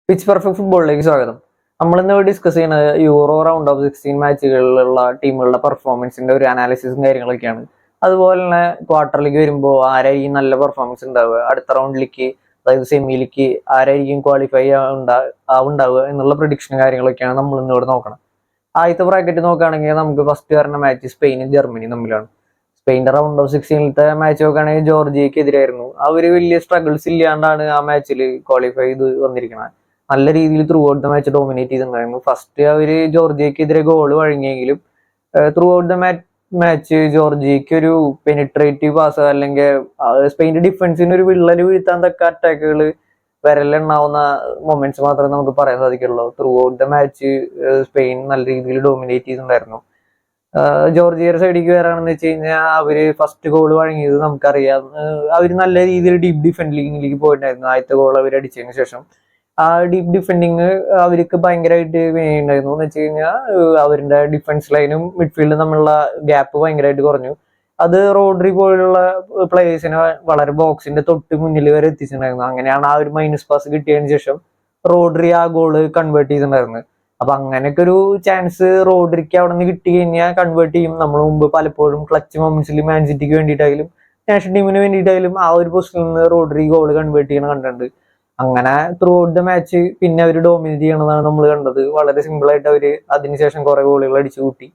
Pitch perfect ഫുട്ബോളിലേക്ക് സ്വാഗതം. നമ്മളിന്ന് ഡിസ്കസ് ചെയ്യുന്നത് യൂറോ റൗണ്ട് ഓഫ് 16 മാച്ചുകളിലുള്ള ടീമുകളുടെ പെർഫോമൻസിന്റെ ഒരു അനാലിസിസും കാര്യങ്ങളൊക്കെയാണ്. അതുപോലെ തന്നെ ക്വാർട്ടറിലേക്ക് വരുമ്പോൾ ആരായിരിക്കും നല്ല പെർഫോമൻസ് ഉണ്ടാവുക, അടുത്ത റൗണ്ടിലേക്ക് അതായത് സെമിയിലേക്ക് ആരായിരിക്കും ക്വാളിഫൈ ഉണ്ടാവുക എന്നുള്ള പ്രഡിക്ഷനും കാര്യങ്ങളൊക്കെയാണ് നമ്മൾ ഇന്നിവിടെ നോക്കണം. ആദ്യത്തെ ബ്രാക്കറ്റ് നോക്കുകയാണെങ്കിൽ നമുക്ക് ഫസ്റ്റ് വരുന്ന മാച്ച് സ്പെയിനും ജർമ്മനിയും തമ്മിലാണ്. സ്പെയിന്റെ റൗണ്ട് ഓഫ് 16ത്തെ മാച്ച് നോക്കുകയാണെങ്കിൽ ജോർജിയക്ക് എതിരായിരുന്നു. അവര് വലിയ സ്ട്രഗിൾസ് ഇല്ലാണ്ടാണ് ആ മാച്ചിൽ ക്വാളിഫൈ ചെയ്ത് വന്നിരിക്കുന്നത്. നല്ല രീതിയിൽ throughout the match dominate ചെയ്തിട്ടുണ്ടായിരുന്നു. ഫസ്റ്റ് അവര് ജോർജിയക്കെതിരെ ഗോൾ വഴങ്ങിയെങ്കിലും ത്രൂ ഔട്ട് ദ മാച്ച് ജോർജിയക്ക് ഒരു പെനിട്രേറ്റീവ് പാസ് അല്ലെങ്കിൽ സ്പെയിന്റെ ഡിഫൻസിന് ഒരു വിള്ളൽ വീഴ്ത്താൻ തക്ക അറ്റാക്കുകൾ വിരലെണ്ണാവുന്ന മൊമെന്റ്സ് മാത്രമേ നമുക്ക് പറയാൻ സാധിക്കുള്ളൂ. Through out the match Spain നല്ല രീതിയിൽ ഡോമിനേറ്റ് ചെയ്തിട്ടുണ്ടായിരുന്നു. ജോർജിയയുടെ സൈഡിലേക്ക് വരാണെന്ന് വെച്ച് കഴിഞ്ഞാൽ അവര് ഫസ്റ്റ് ഗോൾ വഴങ്ങിയത് നമുക്കറിയാം. അവര് നല്ല രീതിയിൽ ഡീപ് ഡിഫെൻഡിങ്ങിലേക്ക് പോയിട്ടുണ്ടായിരുന്നു. ആദ്യത്തെ ഗോൾ അവർ അടിച്ചതിന് ശേഷം ആ ഡീപ് ഡിഫെൻഡിങ് അവർക്ക് ഭയങ്കരമായിട്ട് വേണ്ടിയിട്ടുണ്ടായിരുന്നു. എന്ന് വെച്ച് കഴിഞ്ഞാൽ അവരുടെ ഡിഫൻസ് ലൈനും മിഡ്ഫീൽഡും തമ്മിലുള്ള ഗ്യാപ്പ് ഭയങ്കരമായിട്ട് കുറഞ്ഞു. അത് റോഡ്രി പോലുള്ള പ്ലേയേഴ്സിനെ വളരെ ബോക്സിന്റെ തൊട്ട് മുന്നിൽ വരെ എത്തിച്ചിട്ടുണ്ടായിരുന്നു. അങ്ങനെയാണ് ആ ഒരു മൈനസ് പാസ് കിട്ടിയതിന് ശേഷം റോഡ്രി ആ ഗോള് കൺവേർട്ട് ചെയ്തിട്ടുണ്ടായിരുന്നത്. അപ്പൊ അങ്ങനെയൊക്കെ ഒരു ചാൻസ് റോഡ്രിക്ക് അവിടെ നിന്ന് കിട്ടി കഴിഞ്ഞാൽ കൺവേർട്ട് ചെയ്യും. നമ്മൾ മുമ്പ് പലപ്പോഴും ക്ലച്ച് മൊമെന്റ്സിൽ മാൻ സിറ്റിക്ക് വേണ്ടിയിട്ടായാലും നാഷണൽ ടീമിന് വേണ്ടിയിട്ടായാലും ആ ഒരു പൊസിഷനിൽ നിന്ന് റോഡ്രി ഗോൾ കൺവേർട്ട് ചെയ്യണ കണ്ടിട്ടുണ്ട്. അങ്ങനെ ത്രൂ ഔട്ട് ദ മാച്ച് പിന്നെ അവർ ഡോമിനേറ്റ് ചെയ്യണതാണ് നമ്മൾ കണ്ടത്. വളരെ സിമ്പിൾ ആയിട്ട് അവര് അതിനുശേഷം കുറെ ഗോളുകൾ അടിച്ചു കൂട്ടി.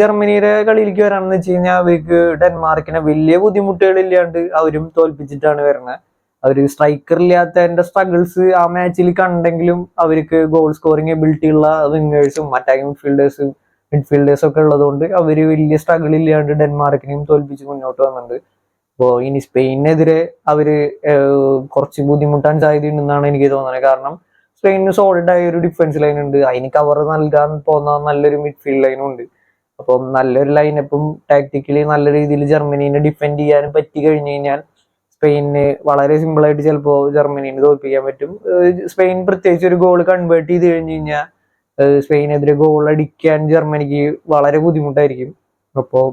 ജർമ്മനിയുടെ കളിയിലേക്ക് വരാണെന്ന് വെച്ച് കഴിഞ്ഞാൽ അവർക്ക് ഡെൻമാർക്കിനെ വലിയ ബുദ്ധിമുട്ടുകൾ ഇല്ലാണ്ട് അവരും തോൽപ്പിച്ചിട്ടാണ് വരുന്നത്. അവര് സ്ട്രൈക്കർ ഇല്ലാത്തതിന്റെ സ്ട്രഗിൾസ് ആ മാച്ചിൽ കണ്ടെങ്കിലും അവർക്ക് ഗോൾ സ്കോറിംഗ് എബിലിറ്റി ഉള്ള വിങ്ങേഴ്സും അറ്റാക്കിംഗ് മിഡ്ഫീൽഡേഴ്സും ഒക്കെ ഉള്ളതുകൊണ്ട് അവര് വലിയ സ്ട്രഗിൾ ഇല്ലാണ്ട് ഡെൻമാർക്കിനെയും തോൽപ്പിച്ച് മുന്നോട്ട് വന്നിട്ടുണ്ട്. അപ്പോൾ ഇനി സ്പെയിനെതിരെ അവര് കുറച്ച് ബുദ്ധിമുട്ടാൻ സാധ്യതയുണ്ടെന്നാണ് എനിക്ക് തോന്നുന്നത്. കാരണം സ്പെയിനിന് സോളിഡ് ആയ ഒരു ഡിഫൻസ് ലൈൻ ഉണ്ട്, അതിന് കവർ നൽകാൻ പോകുന്ന നല്ലൊരു മിഡ്ഫീൽഡ് ലൈനും ഉണ്ട്. അപ്പം നല്ലൊരു ലൈനപ്പും ടാക്ടിക്കലി നല്ല രീതിയിൽ ജർമ്മനീനെ ഡിഫെൻഡ് ചെയ്യാനും പറ്റി കഴിഞ്ഞു കഴിഞ്ഞാൽ സ്പെയിനിന് വളരെ സിമ്പിൾ ആയിട്ട് ചിലപ്പോൾ ജർമ്മനീനെ തോൽപ്പിക്കാൻ പറ്റും. സ്പെയിൻ പ്രത്യേകിച്ച് ഒരു ഗോൾ കൺവേർട്ട് ചെയ്ത് കഴിഞ്ഞു കഴിഞ്ഞാൽ സ്പെയിനെതിരെ ഗോൾ അടിക്കാൻ ജർമ്മനിക്ക് വളരെ ബുദ്ധിമുട്ടായിരിക്കും. അപ്പോൾ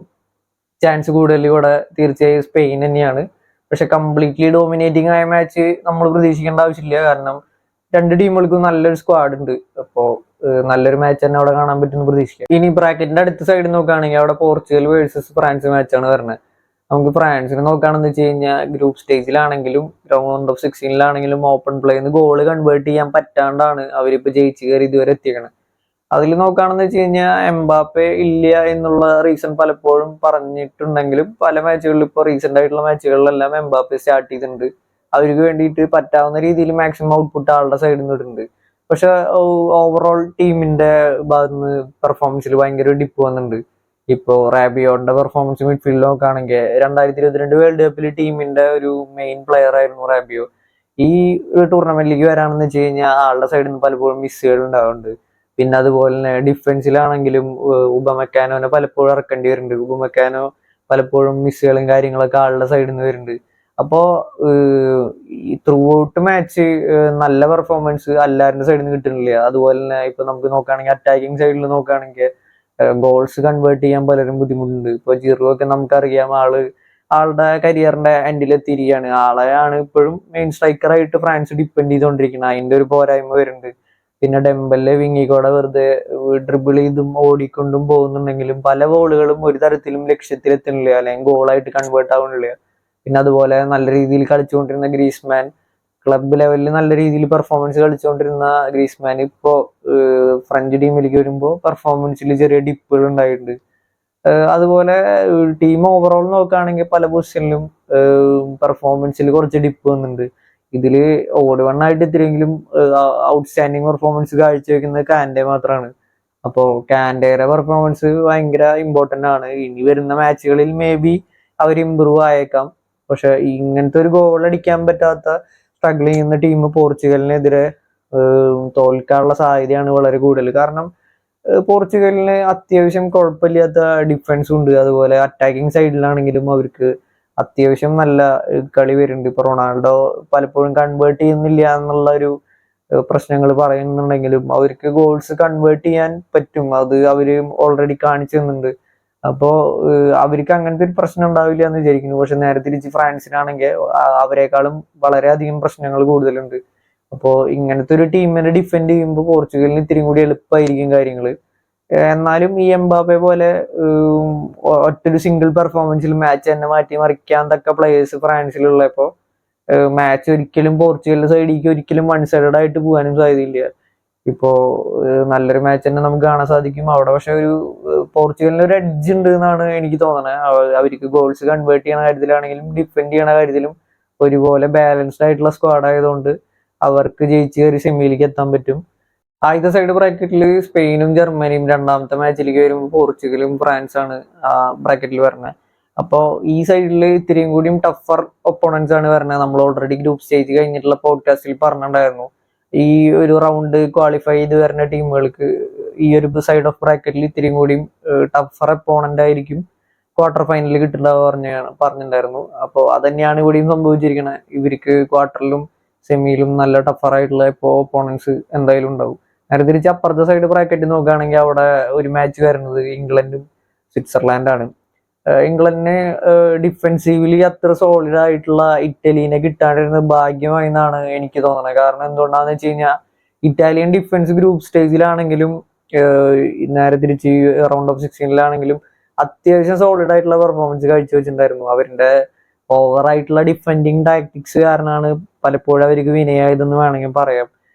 ചാൻസ് കൂടുതൽ ഇവിടെ തീർച്ചയായും സ്പെയിൻ തന്നെയാണ്. പക്ഷെ കംപ്ലീറ്റ്ലി ഡോമിനേറ്റിംഗ് ആയ മാച്ച് നമ്മൾ പ്രതീക്ഷിക്കേണ്ട ആവശ്യമില്ല. കാരണം രണ്ട് ടീമുകൾക്കും നല്ലൊരു സ്ക്വാഡ് ഉണ്ട്. അപ്പോൾ നല്ലൊരു മാച്ച് തന്നെ അവിടെ കാണാൻ പറ്റുമെന്ന് പ്രതീക്ഷിക്കാം. ഇനി ബ്രാക്കറ്റിന്റെ അടുത്ത സൈഡിൽ നോക്കുകയാണെങ്കിൽ അവിടെ പോർച്ചുഗൽ വേഴ്സസ് ഫ്രാൻസ് മാച്ചാണ് വരുന്നത്. നമുക്ക് ഫ്രാൻസിനെ നോക്കുകയാണെന്ന് വെച്ച് കഴിഞ്ഞാൽ ഗ്രൂപ്പ് സ്റ്റേജിലാണെങ്കിലും റൗണ്ട് ഓഫ് 16 ഓപ്പൺ പ്ലേന്ന് ഗോള് കൺവേർട്ട് ചെയ്യാൻ പറ്റാണ്ടാണ് അവരിപ്പോ ജയിച്ചു കയറി ഇതുവരെ എത്തിയേക്കണത്. അതിൽ നോക്കുകയാണെന്ന് വെച്ച് കഴിഞ്ഞാൽ എംബാപ്പെ ഇല്ല എന്നുള്ള റീസൺ പലപ്പോഴും പറഞ്ഞിട്ടുണ്ടെങ്കിലും പല മാച്ചുകളിലും ഇപ്പോൾ റീസെന്റ് ആയിട്ടുള്ള മാച്ചുകളിലെല്ലാം എംബാപ്പെ സ്റ്റാർട്ട് ചെയ്തിട്ടുണ്ട്. അവർക്ക് വേണ്ടിയിട്ട് പറ്റാവുന്ന രീതിയിൽ മാക്സിമം ഔട്ട്പുട്ട് ആളുടെ സൈഡിൽ നിന്ന് ഇടുന്നുണ്ട്. പക്ഷെ ഓവറോൾ ടീമിന്റെ ഭാഗത്ത് നിന്ന് പെർഫോമൻസിൽ ഭയങ്കര ഡിപ്പ് വന്നിട്ടുണ്ട്. ഇപ്പോ റാബിയോന്റെ പെർഫോമൻസ് മിഡ്ഫീൽഡിൽ നോക്കുകയാണെങ്കിൽ 2022 വേൾഡ് കപ്പിൽ ടീമിന്റെ ഒരു മെയിൻ പ്ലെയർ ആയിരുന്നു റാബിയോ. ഈ ടൂർണമെന്റിലേക്ക് വരാണെന്ന് വെച്ച് കഴിഞ്ഞാൽ ആളുടെ സൈഡിൽ നിന്ന് പലപ്പോഴും മിസ്സുകൾ ഉണ്ടാവുന്നുണ്ട്. പിന്നെ അതുപോലെ തന്നെ ഡിഫൻസിലാണെങ്കിലും ഉപമെക്കാനോനെ പലപ്പോഴും ഇറക്കേണ്ടി വരുന്നുണ്ട്. ഉപമെക്കാനോ പലപ്പോഴും മിസ്സുകളും കാര്യങ്ങളൊക്കെ ആളുടെ സൈഡിൽ നിന്ന് വരുന്നുണ്ട്. അപ്പോ ഈ ത്രൂ ഔട്ട് മാച്ച് നല്ല പെർഫോമൻസ് എല്ലാവരുടെ സൈഡിൽ നിന്ന് കിട്ടുന്നില്ല. അതുപോലെ തന്നെ ഇപ്പൊ നമുക്ക് നോക്കുകയാണെങ്കിൽ അറ്റാക്കിംഗ് സൈഡിൽ നോക്കുകയാണെങ്കിൽ ഗോൾസ് കൺവേർട്ട് ചെയ്യാൻ പലരും ബുദ്ധിമുട്ടുണ്ട്. ഇപ്പൊ ജിറു ഒക്കെ നമുക്കറിയാം, ആളുടെ കരിയറിന്റെ എൻഡിലെത്തിയിരിക്കുകയാണ്. ആളെയാണ് ഇപ്പോഴും മെയിൻ സ്ട്രൈക്കറായിട്ട് ഫ്രാൻസ് ഡിപ്പെൻഡ് ചെയ്തുകൊണ്ടിരിക്കുന്നത്. അതിന്റെ ഒരു പോരായ്മ വരുന്നുണ്ട്. പിന്നെ ഡെമ്പലെ വിങ്ങിക്കൂടെ വെറുതെ ഡ്രിബിൾ ചെയ്തും ഓടിക്കൊണ്ടും പോകുന്നുണ്ടെങ്കിലും പല ബോളുകളും ഒരു തരത്തിലും ലക്ഷ്യത്തിലെത്തുന്നില്ല, അല്ലെങ്കിൽ ഗോളായിട്ട് കൺവേർട്ട് ആവുന്നില്ല. പിന്നെ അതുപോലെ നല്ല രീതിയിൽ കളിച്ചുകൊണ്ടിരുന്ന ഗ്രീസ്മാൻ, ക്ലബ് ലെവലിൽ നല്ല രീതിയിൽ പെർഫോമൻസ് കളിച്ചുകൊണ്ടിരുന്ന ഗ്രീസ്മാൻ ഇപ്പോ ഫ്രഞ്ച് ടീമിലേക്ക് വരുമ്പോൾ പെർഫോമൻസിൽ ചെറിയ ഡിപ്പുകൾ ഉണ്ടായിട്ടുണ്ട്. അതുപോലെ ടീം ഓവറോൾ നോക്കുകയാണെങ്കിൽ പല പൊസിഷനിലും പെർഫോമൻസിൽ കുറച്ച് ഡിപ്പ് വന്നിട്ടുണ്ട്. ഇതില് ഓട് വണ്ണായിട്ട് ഇത്തിരിയെങ്കിലും ഔട്ട്സ്റ്റാൻഡിങ് പെർഫോമൻസ് കാഴ്ചവെക്കുന്നത് കാൻഡെ മാത്രമാണ്. അപ്പോ കാൻഡയുടെ പെർഫോമൻസ് ഭയങ്കര ഇമ്പോർട്ടന്റ് ആണ്. ഇനി വരുന്ന മാച്ചുകളിൽ മേ ബി അവർ ഇമ്പ്രൂവ് ആയേക്കാം. പക്ഷെ ഇങ്ങനത്തെ ഒരു ഗോൾ അടിക്കാൻ പറ്റാത്ത സ്ട്രഗിൾ ചെയ്യുന്ന ടീം പോർച്ചുഗലിനെതിരെ തോൽക്കാനുള്ള സാധ്യതയാണ് വളരെ കൂടുതൽ. കാരണം പോർച്ചുഗലിന് അത്യാവശ്യം കുഴപ്പമില്ലാത്ത ഡിഫൻസും ഉണ്ട്. അതുപോലെ അറ്റാക്കിംഗ് സൈഡിലാണെങ്കിലും അവർക്ക് അത്യാവശ്യം നല്ല കളി വരുന്നുണ്ട്. ഇപ്പൊ റൊണാൾഡോ പലപ്പോഴും കൺവേർട്ട് ചെയ്യുന്നില്ല എന്നുള്ള ഒരു പ്രശ്നങ്ങൾ പറയുന്നുണ്ടെങ്കിലും അവർക്ക് ഗോൾസ് കൺവേർട്ട് ചെയ്യാൻ പറ്റും. അത് അവര് ഓൾറെഡി കാണിച്ചു തന്നുണ്ട്. അപ്പോ അവർക്ക് അങ്ങനത്തെ ഒരു പ്രശ്നം ഉണ്ടാവില്ല എന്ന് വിചാരിക്കുന്നു. പക്ഷെ നേരെ തിരിച്ച് ഫ്രാൻസിനാണെങ്കിൽ അവരെക്കാളും വളരെയധികം പ്രശ്നങ്ങൾ കൂടുതലുണ്ട്. അപ്പോൾ ഇങ്ങനത്തെ ഒരു ടീമിനെ ഡിഫെൻഡ് ചെയ്യുമ്പോൾ പോർച്ചുഗലിന് ഇത്തിരി കൂടി എളുപ്പമായിരിക്കും കാര്യങ്ങൾ. എന്നാലും ഈ എംബാപ്പെ പോലെ ഒറ്റൊരു സിംഗിൾ പെർഫോമൻസിൽ മാച്ച് തന്നെ മാറ്റി മറിക്കാൻ തക്ക പ്ലേയേഴ്സ് ഫ്രാൻസിലുള്ളപ്പോൾ മാച്ച് ഒരിക്കലും പോർച്ചുഗലിന്റെ സൈഡിലേക്ക് ഒരിക്കലും വൺ സൈഡഡ് ആയിട്ട് പോകാനും സാധ്യതയില്ല. ഇപ്പോ നല്ലൊരു മാച്ച് തന്നെ നമുക്ക് കാണാൻ സാധിക്കും അവിടെ. പക്ഷെ ഒരു പോർച്ചുഗലിന് ഒരു എഡ്ജ് ഉണ്ട് എന്നാണ് എനിക്ക് തോന്നുന്നത്. അവർക്ക് ഗോൾസ് കൺവേർട്ട് ചെയ്യുന്ന കാര്യത്തിലാണെങ്കിലും ഡിഫെൻഡ് ചെയ്യുന്ന കാര്യത്തിലും ഒരുപോലെ ബാലൻസ്ഡ് ആയിട്ടുള്ള സ്ക്വാഡ് ആയതുകൊണ്ട് അവർക്ക് ജയിച്ച് കയറി സെമിയിലേക്ക് എത്താൻ പറ്റും. ആദ്യത്തെ സൈഡ് ബ്രാക്കറ്റിൽ സ്പെയിനും ജർമ്മനിയും, രണ്ടാമത്തെ മാച്ചിലേക്ക് വരുമ്പോൾ പോർച്ചുഗലും ഫ്രാൻസാണ് ആ ബ്രാക്കറ്റിൽ വരുന്നത്. അപ്പോൾ ഈ സൈഡിൽ ഇത്തിരിയും കൂടിയും ടഫർ ഒപ്പോണൻസ് ആണ് വരുന്നത്. നമ്മൾ ഓൾറെഡി ഗ്രൂപ്പ് സ്റ്റേജ് കഴിഞ്ഞിട്ടുള്ള പോഡ്കാസ്റ്റിൽ പറഞ്ഞിട്ടുണ്ടായിരുന്നു, ഈ ഒരു റൗണ്ട് ക്വാളിഫൈ ചെയ്ത് വരുന്ന ടീമുകൾക്ക് ഈ ഒരു സൈഡ് ഓഫ് ബ്രാക്കറ്റിൽ ഇത്തിരിയും കൂടിയും ടഫർ ഒപ്പോണന്റ് ആയിരിക്കും ക്വാർട്ടർ ഫൈനലിൽ കിട്ടുന്നത് പറഞ്ഞിട്ടുണ്ടായിരുന്നു. അപ്പോൾ അതന്നെയാണ് ഇവിടെയും സംഭവിച്ചിരിക്കുന്നത്. ഇവർക്ക് ക്വാർട്ടറിലും സെമിയിലും നല്ല ടഫറായിട്ടുള്ള ഇപ്പോൾ ഒപ്പോണൻസ് എന്തായാലും ഉണ്ടാവും. നേരെ തിരിച്ച് അപ്പുറത്തെ സൈഡ് ബ്രാക്കറ്റ് നോക്കുകയാണെങ്കിൽ അവിടെ ഒരു മാച്ച് വരുന്നത് ഇംഗ്ലണ്ടും സ്വിറ്റ്സർലാൻഡാണ്. ഇംഗ്ലണ്ടിന് ഡിഫെൻസീവ്ലി അത്ര സോളിഡ് ആയിട്ടുള്ള ഇറ്റലീനെ കിട്ടാണ്ടിരുന്നത് ഭാഗ്യമായി എന്നാണ് എനിക്ക് തോന്നുന്നത്. കാരണം എന്തുകൊണ്ടാന്ന് വെച്ച് കഴിഞ്ഞാൽ ഇറ്റാലിയൻ ഡിഫൻസ് ഗ്രൂപ്പ് സ്റ്റേജിലാണെങ്കിലും നേരെ തിരിച്ച് റൗണ്ട് ഓഫ് 16 അത്യാവശ്യം സോളിഡ് ആയിട്ടുള്ള പെർഫോമൻസ് കാഴ്ചവെച്ചിട്ടുണ്ടായിരുന്നു. അവരുടെ ഓവറായിട്ടുള്ള ഡിഫെൻഡിങ് ടാക്ടിക്സ് കാരണമാണ് പലപ്പോഴും അവർക്ക് വിനയായതെന്ന് വേണമെങ്കിൽ പറയാം.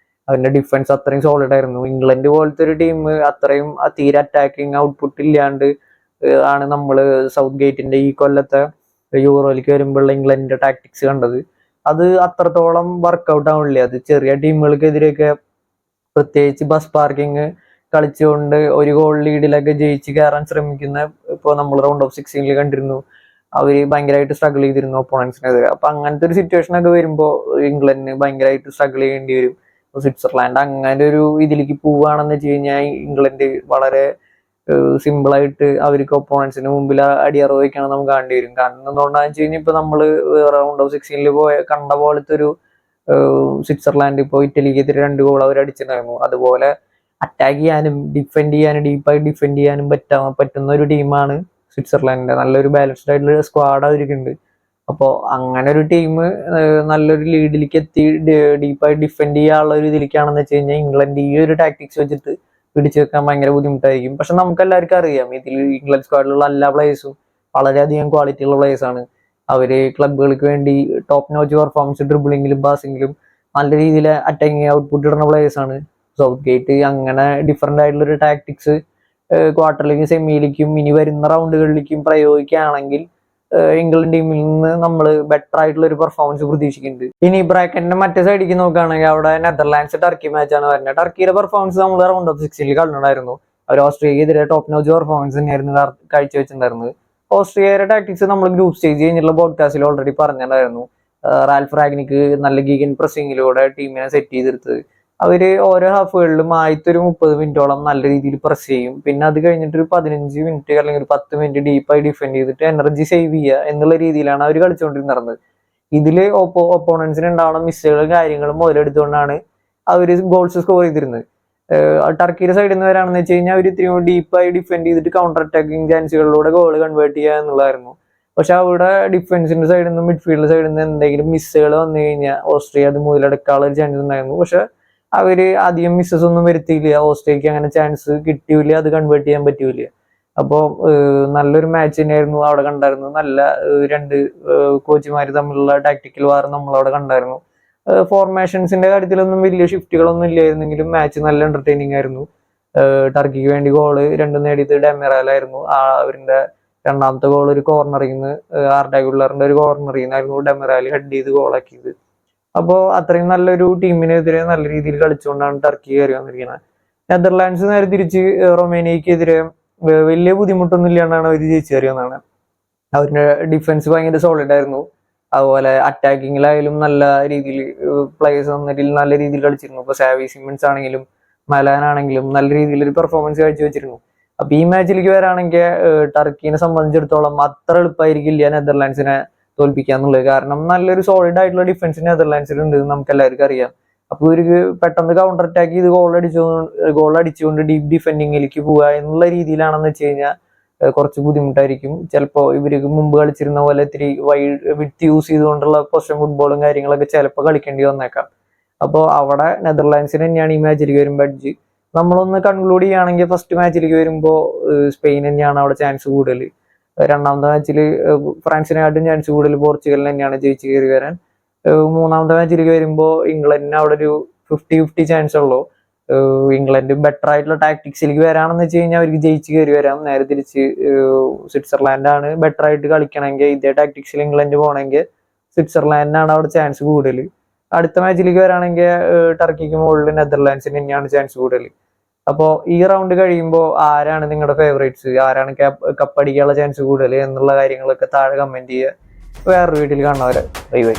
അവരുടെ ഡിഫൻസ് അത്രയും സോളിഡ് ആയിരുന്നു. ഇംഗ്ലണ്ട് പോലത്തെ ഒരു ടീം അത്രയും തീരെ അറ്റാക്കിങ് ഔട്ട്പുട്ട് ഇല്ലാണ്ട് ആണ് നമ്മൾ സൗത്ത് ഗേറ്റിന്റെ ഈ കൊല്ലത്തെ യൂറോയിലേക്ക് വരുമ്പോഴുള്ള ഇംഗ്ലണ്ടിന്റെ ടാക്ടിക്സ് കണ്ടത്. അത് അത്രത്തോളം വർക്കൗട്ട് ആവണില്ല. അത് ചെറിയ ടീമുകൾക്കെതിരെയൊക്കെ പ്രത്യേകിച്ച് ബസ് പാർക്കിങ് കളിച്ചുകൊണ്ട് ഒരു ഗോൾ ലീഡിലൊക്കെ ജയിച്ച് കയറാൻ ശ്രമിക്കുന്ന ഇപ്പോൾ നമ്മൾ റൗണ്ട് ഓഫ് 16 കണ്ടിരുന്നു. അവര് ഭയങ്കരമായിട്ട് സ്ട്രഗിൾ ചെയ്തിരുന്നു ഒപ്പോണൻസിനെതിരെ. അപ്പൊ അങ്ങനത്തെ ഒരു സിറ്റുവേഷൻ ഒക്കെ വരുമ്പോൾ ഇംഗ്ലണ്ടിന് ഭയങ്കരമായിട്ട് സ്ട്രഗിൾ ചെയ്യേണ്ടി വരും. സ്വിറ്റ്സർലാൻഡ് അങ്ങനെ ഒരു ഇതിലേക്ക് പോവുകയാണെന്ന് വെച്ച് കഴിഞ്ഞാൽ ഇംഗ്ലണ്ട് വളരെ സിമ്പിളായിട്ട് അവർക്ക് ഒപ്പോണൻസിന് മുമ്പിൽ അടിയറവയ്ക്കണം നമുക്ക് കാണേണ്ടി വരും. കാരണം എന്തുകൊണ്ടാന്ന് വെച്ച് കഴിഞ്ഞാൽ ഇപ്പൊ നമ്മള് റൗണ്ട് ഓഫ് 16 കണ്ട പോലത്തെ ഒരു സ്വിറ്റ്സർലാൻഡ് ഇപ്പോൾ ഇറ്റലിക്കെതിരെ 2 ഗോൾ അവർ അടിച്ചിട്ടുണ്ടായിരുന്നു. അതുപോലെ അറ്റാക്ക് ചെയ്യാനും ഡിഫെൻഡ് ചെയ്യാനും ഡീപ്പായി ഡിഫെൻഡ് ചെയ്യാനും പറ്റുന്ന ഒരു ടീമാണ് സ്വിറ്റ്സർലാൻഡിന്റെ. നല്ലൊരു ബാലൻസ്ഡ് ആയിട്ടുള്ള സ്ക്വാഡ് അവർക്കുണ്ട്. അപ്പോൾ അങ്ങനെ ഒരു ടീം നല്ലൊരു ലീഡിലേക്ക് എത്തി ഡീപ്പായി ഡിഫെൻഡ് ചെയ്യാനുള്ള ഒരു ഇതിലേക്കാണെന്ന് വെച്ച് കഴിഞ്ഞാൽ ഇംഗ്ലണ്ട് ഈ ഒരു ടാക്ടിക്സ് വെച്ചിട്ട് പിടിച്ചു വെക്കാൻ ഭയങ്കര ബുദ്ധിമുട്ടായിരിക്കും. പക്ഷെ നമുക്ക് എല്ലാവർക്കും അറിയാം ഇതിൽ ഇംഗ്ലണ്ട് സ്ക്വാഡിലുള്ള എല്ലാ പ്ലേയേഴ്സും വളരെയധികം ക്വാളിറ്റി ഉള്ള പ്ലേയേഴ്സ് ആണ്. അവര് ക്ലബുകൾക്ക് വേണ്ടി ടോപ്പ് നോച്ച് പെർഫോമൻസ് ഡ്രിബിളിങ്ങിലും പാസിങ്ങിലും നല്ല രീതിയിൽ അറ്റാക്കിങ് ഔട്ട്പുട്ട് ഇടുന്ന പ്ലേയേഴ്സ് ആണ്. സൗത്ത് ഗേറ്റ് അങ്ങനെ ഡിഫറെന്റ് ആയിട്ടുള്ള ഒരു ടാക്ടിക്സ് ക്വാർട്ടറിലേക്കും സെമിയിലേക്കും ഇനി വരുന്ന റൗണ്ടുകളിലേക്കും പ്രയോഗിക്കുകയാണെങ്കിൽ ഇംഗ്ലണ്ട് ടീമിൽ നിന്ന് നമ്മൾ ബെറ്റർ ആയിട്ടുള്ള ഒരു പെർഫോമൻസ് പ്രതീക്ഷിക്കുന്നുണ്ട്. ഇനി ബ്രാക്കറ്റിന്റെ മറ്റേ സൈഡിലേക്ക് നോക്കുകയാണെങ്കിൽ അവിടെ നെതർലാൻഡ്സ് ടർക്കി മാച്ചാണ് വരുന്നത്. ടർക്കിയുടെ പെർഫോമൻസ് നമ്മൾ റൗണ്ട് ഓഫ് 16 കണ്ടിട്ടുണ്ടായിരുന്നു. അവർ ഓസ്ട്രേലിയക്കെതിരെ ടോപ്പ് നോച്ച് പെർഫോമൻസ് തന്നെയായിരുന്നു കാഴ്ചവെച്ചിട്ടുണ്ടായിരുന്നത്. ഓസ്ട്രേലിയയുടെ ടാക്ടിക്സ് നമ്മൾ ഗ്രൂപ്പ് സ്റ്റേജ് കഴിഞ്ഞിട്ടുള്ള പോഡ്കാസ്റ്റിൽ ഓൾറെഡി പറഞ്ഞിട്ടുണ്ടായിരുന്നു. റാൽഫ് റാഗ്നിക്ക് നല്ല ഗീഗൻ പ്രസിങ്ങിലൂടെ ടീമിനെ സെറ്റ് ചെയ്തെടുത്തത്. അവര് ഓരോ ഹാഫുകളിലും ആദ്യത്തെ ഒരു 30 മിനിറ്റോളം നല്ല രീതിയിൽ പ്രസ് ചെയ്യും. പിന്നെ അത് കഴിഞ്ഞിട്ട് ഒരു 15 മിനിറ്റ് അല്ലെങ്കിൽ ഒരു 10 മിനിറ്റ് ഡീപ്പായി ഡിഫെൻഡ് ചെയ്തിട്ട് എനർജി സേവ് ചെയ്യുക എന്നുള്ള രീതിയിലാണ് അവർ കളിച്ചുകൊണ്ടിരുന്നത്. ഇതില് ഒപ്പോണൻസിന് ഉണ്ടാവുന്ന മിസ്സുകളും കാര്യങ്ങളും മുതലെടുത്തുകൊണ്ടാണ് അവര് ഗോൾസ് സ്കോർ ചെയ്തിരുന്നത്. ടർക്കിയുടെ സൈഡിൽ നിന്ന് വരാണെന്ന് വെച്ച് കഴിഞ്ഞാൽ അവർ ഇത്രയും ഡീപ്പായി ഡിഫെൻഡ് ചെയ്തിട്ട് കൗണ്ടർ അറ്റാക്കിങ് ചാൻസുകളിലൂടെ ഗോൾ കൺവേർട്ട് ചെയ്യുക എന്നുള്ളതായിരുന്നു. പക്ഷെ അവിടെ ഡിഫൻസിന്റെ സൈഡിൽ നിന്നും മിഡ്ഫീൽഡ് സൈഡിൽ നിന്ന് എന്തെങ്കിലും മിസ്സുകൾ വന്നു കഴിഞ്ഞാൽ ഓസ്ട്രിയ അത് മുതലെടുക്കാനുള്ള ഒരു ചാൻസ് ഉണ്ടായിരുന്നു. പക്ഷെ അവര് അധികം മിസ്സസ് ഒന്നും വരുത്തിയില്ല. ഓസ്ട്രേലിയക്ക് അങ്ങനെ ചാൻസ് കിട്ടിയില്ല, അത് കൺവേർട്ട് ചെയ്യാൻ പറ്റൂല. അപ്പോൾ നല്ലൊരു മാച്ച് തന്നെയായിരുന്നു അവിടെ കണ്ടായിരുന്നു. നല്ല 2 കോച്ചുമാര് തമ്മിലുള്ള ടാക്ടിക്കൽ വാർ നമ്മൾ അവിടെ കണ്ടായിരുന്നു. ഫോർമേഷൻസിന്റെ കാര്യത്തിലൊന്നും വലിയ ഷിഫ്റ്റുകളൊന്നും ഇല്ലായിരുന്നെങ്കിലും മാച്ച് നല്ല എന്റർടൈനിങ് ആയിരുന്നു. ടർക്കിക്ക് വേണ്ടി ഗോള് 2 നേടിയത് ഡെമിറാലായിരുന്നു. അവരുടെ രണ്ടാമത്തെ ഗോൾ ഒരു കോർണറിൽ നിന്ന് ആർഡാഗുള്ളറിന്റെ ഒരു കോർണറിൽ നിന്നായിരുന്നു ഡെമിറാൽ ഹെഡ് ചെയ്ത് ഗോളാക്കിയത്. അപ്പോൾ അത്രയും നല്ലൊരു ടീമിനെതിരെ നല്ല രീതിയിൽ കളിച്ചുകൊണ്ടാണ് ടർക്കി കയറി വന്നിരിക്കുന്നത്. നെതർലാൻഡ്സ് നേരെ തിരിച്ച് റൊമേനിയക്കെതിരെ വലിയ ബുദ്ധിമുട്ടൊന്നും ഇല്ലാണ്ടാണ് അവർ ജയിച്ചു കയറി വന്നതാണ്. അവരുടെ ഡിഫൻസ് ഭയങ്കര സോളിഡ് ആയിരുന്നു. അതുപോലെ അറ്റാക്കിങ്ങിലായാലും നല്ല രീതിയിൽ പ്ലേയേഴ്സ് നല്ല രീതിയിൽ കളിച്ചിരുന്നു. ഇപ്പൊ സാവി സിമൻസ് ആണെങ്കിലും മലാൻ ആണെങ്കിലും നല്ല രീതിയിൽ ഒരു പെർഫോമൻസ് കാഴ്ചവെച്ചിരുന്നു. അപ്പൊ ഈ മാച്ചിലേക്ക് വരാണെങ്കിൽ ടർക്കിനെ സംബന്ധിച്ചിടത്തോളം അത്ര എളുപ്പമായിരിക്കില്ല നെതർലാൻഡ്സിനെ തോൽപ്പിക്കുക എന്നുള്ളത്. കാരണം നല്ലൊരു സോളിഡ് ആയിട്ടുള്ള ഡിഫൻസ് നെതർലാൻഡ്സിൽ ഉണ്ട്, നമുക്ക് എല്ലാവർക്കും അറിയാം. അപ്പൊ ഇവർക്ക് പെട്ടെന്ന് കൗണ്ടർ അറ്റാക്ക് ചെയ്ത് ഗോൾ അടിച്ചുകൊണ്ട് ഡീപ് ഡിഫെൻഡിങ്ങിലേക്ക് പോവുക എന്നുള്ള രീതിയിലാണെന്ന് വെച്ച് കഴിഞ്ഞാൽ കുറച്ച് ബുദ്ധിമുട്ടായിരിക്കും. ചിലപ്പോൾ ഇവർക്ക് മുമ്പ് കളിച്ചിരുന്ന പോലെ ഇത്തിരി വിഡ്ത്ത് യൂസ് ചെയ്തുകൊണ്ടുള്ള പൊസിഷൻ ഫുട്ബോളും കാര്യങ്ങളൊക്കെ ചിലപ്പോൾ കളിക്കേണ്ടി വന്നേക്കാം. അപ്പോൾ അവിടെ നെതർലാൻഡ്സിന് തന്നെയാണ് ഈ മാച്ചിലേക്ക് വരുമ്പോൾ എഡ്ജ്. നമ്മളൊന്ന് കൺക്ലൂഡ് ചെയ്യുകയാണെങ്കിൽ ഫസ്റ്റ് മാച്ചിലേക്ക് വരുമ്പോൾ സ്പെയിൻ തന്നെയാണ് അവിടെ ചാൻസ് കൂടുതൽ. രണ്ടാമത്തെ മാച്ചിൽ ഫ്രാൻസിനെക്കാട്ടും ചാൻസ് കൂടുതൽ പോർച്ചുഗലിന് തന്നെയാണ് ജയിച്ച് കയറി വരാൻ. മൂന്നാമത്തെ മാച്ചിലേക്ക് വരുമ്പോൾ ഇംഗ്ലണ്ടിന് അവിടെ ഒരു 50-50 ചാൻസ് ഉള്ളൂ. ഇംഗ്ലണ്ട് ബെറ്റർ ആയിട്ടുള്ള ടാക്ടിക്സിലേക്ക് വരാണെന്ന് വെച്ച് കഴിഞ്ഞാൽ അവർക്ക് ജയിച്ച് കയറി വരാം. നേരെ തിരിച്ച് സ്വിറ്റ്സർലാൻഡാണ് ബെറ്റർ ആയിട്ട് കളിക്കണമെങ്കിൽ, ഇതേ ടാക്ടിക്സിൽ ഇംഗ്ലണ്ട് പോകണമെങ്കിൽ സ്വിറ്റ്സർലാൻഡിനാണ് അവിടെ ചാൻസ് കൂടുതൽ. അടുത്ത മാച്ചിലേക്ക് വരാണെങ്കിൽ ടർക്കിക്ക് മുകളിൽ നെതർലാൻഡ്സിന് തന്നെയാണ് ചാൻസ് കൂടുതൽ. അപ്പോൾ ഈ റൗണ്ട് കഴിയുമ്പോൾ ആരാണ് നിങ്ങളുടെ ഫേവറേറ്റ്സ്, ആരാണ് കപ്പടിക്കാനുള്ള ചാൻസ് കൂടുതൽ എന്നുള്ള കാര്യങ്ങളൊക്കെ താഴെ കമന്റ് ചെയ്യുക. വേറൊരു വീട്ടിൽ കാണുന്നവരെ ബൈ ബൈ.